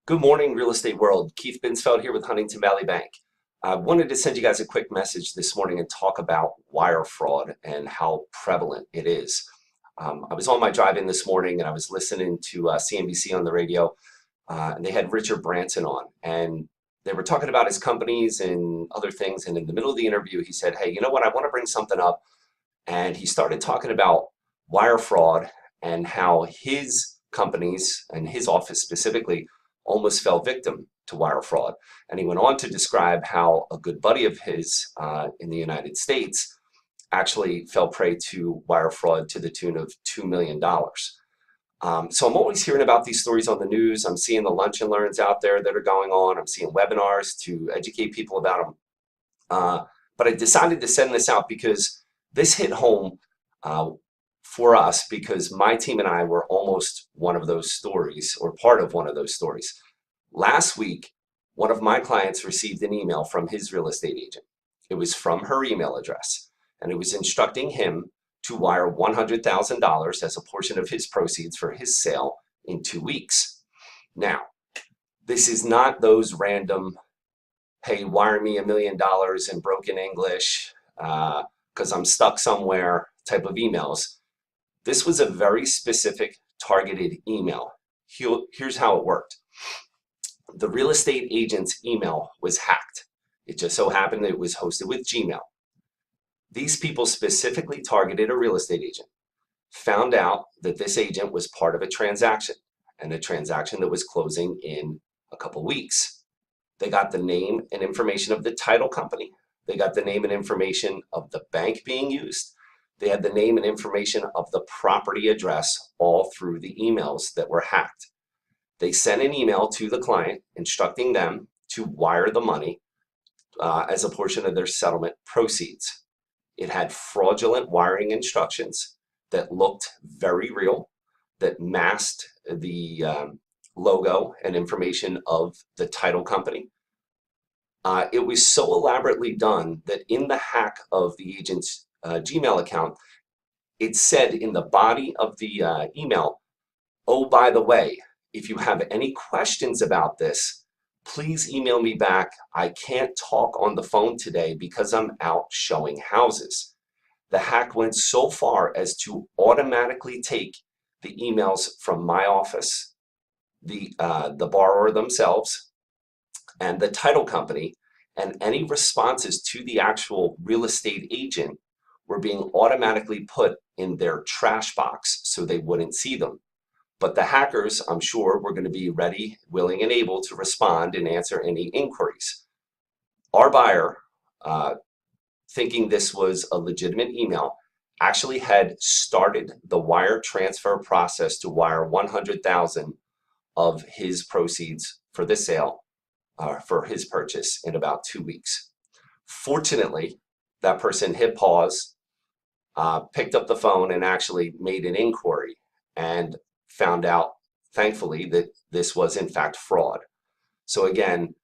Good morning, real estate world. Keith Binsfeld here with Huntington Valley Bank. I wanted to send you guys a quick message this morning and talk about wire fraud and how prevalent it is. I was on my drive-in this morning and I was listening to CNBC on the radio, and they had Richard Branson on, and they were talking about his companies and other things. And in the middle of the interview, he said, "Hey, you know what? I want to bring something up." And he started talking about wire fraud and how his companies and his office specifically almost fell victim to wire fraud. And he went on to describe how a good buddy of his in the United States actually fell prey to wire fraud to the tune of $2 million. So I'm always hearing about these stories on the news. I'm seeing the lunch and learns out there that are going on. I'm seeing webinars to educate people about them. But I decided to send this out because this hit home for us, because my team and I were almost one of those stories, or part of one of those stories. Last week, one of my clients received an email from his real estate agent. It was from her email address, and it was instructing him to wire $100,000 as a portion of his proceeds for his sale in 2 weeks. Now, this is not those random, "Hey, wire me $1 million in broken English because I'm stuck somewhere" type of emails. This was a very specific targeted email. Here's how it worked. The real estate agent's email was hacked. It just so happened that it was hosted with Gmail. These people specifically targeted a real estate agent, found out that this agent was part of a transaction, and a transaction that was closing in a couple weeks. They got the name and information of the title company. They got the name and information of the bank being used. They had the name and information of the property address all through the emails that were hacked. They sent an email to the client instructing them to wire the money as a portion of their settlement proceeds. It had fraudulent wiring instructions that looked very real, that masked the logo and information of the title company. It was so elaborately done that in the hack of the agent's Gmail account, it said in the body of the email, "Oh, by the way, if you have any questions about this, please email me back. I can't talk on the phone today because I'm out showing houses." The hack went so far as to automatically take the emails from my office, the borrower themselves, and the title company, and any responses to the actual real estate agent were being automatically put in their trash box so they wouldn't see them. But the hackers, I'm sure, were going to be ready, willing, and able to respond and answer any inquiries. Our buyer, thinking this was a legitimate email, actually had started the wire transfer process to wire $100,000 of his proceeds for the sale, for his purchase, in about 2 weeks. Fortunately, that person hit pause, picked up the phone, and actually made an inquiry and found out, thankfully, that this was in fact fraud. So again,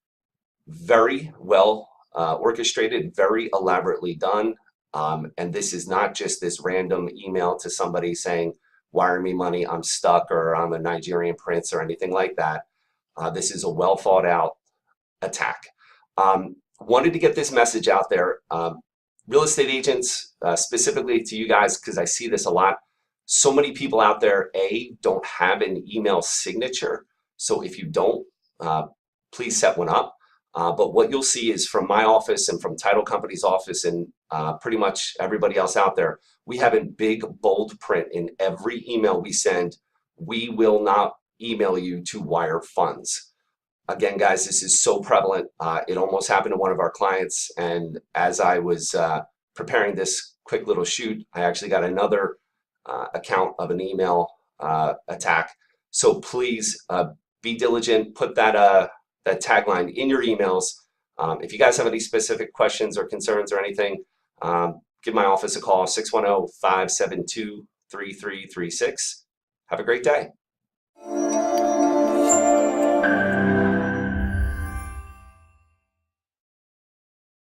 very well orchestrated, very elaborately done. And this is not just this random email to somebody saying, "Wire me money, I'm stuck," or "I'm a Nigerian prince," or anything like that. This is a well thought out attack. Wanted to get this message out there. Real estate agents, specifically to you guys, because I see this a lot. So many people out there, don't have an email signature. So if you don't, please set one up. But what you'll see is from my office and from title company's office and pretty much everybody else out there, we have in big bold print in every email we send, "We will not email you to wire funds." Again, guys, this is so prevalent. It almost happened to one of our clients. And as I was preparing this quick little shoot, I actually got another account of an email attack. So please be diligent. Put that tagline in your emails. If you guys have any specific questions or concerns or anything, give my office a call, 610-572-3336. Have a great day.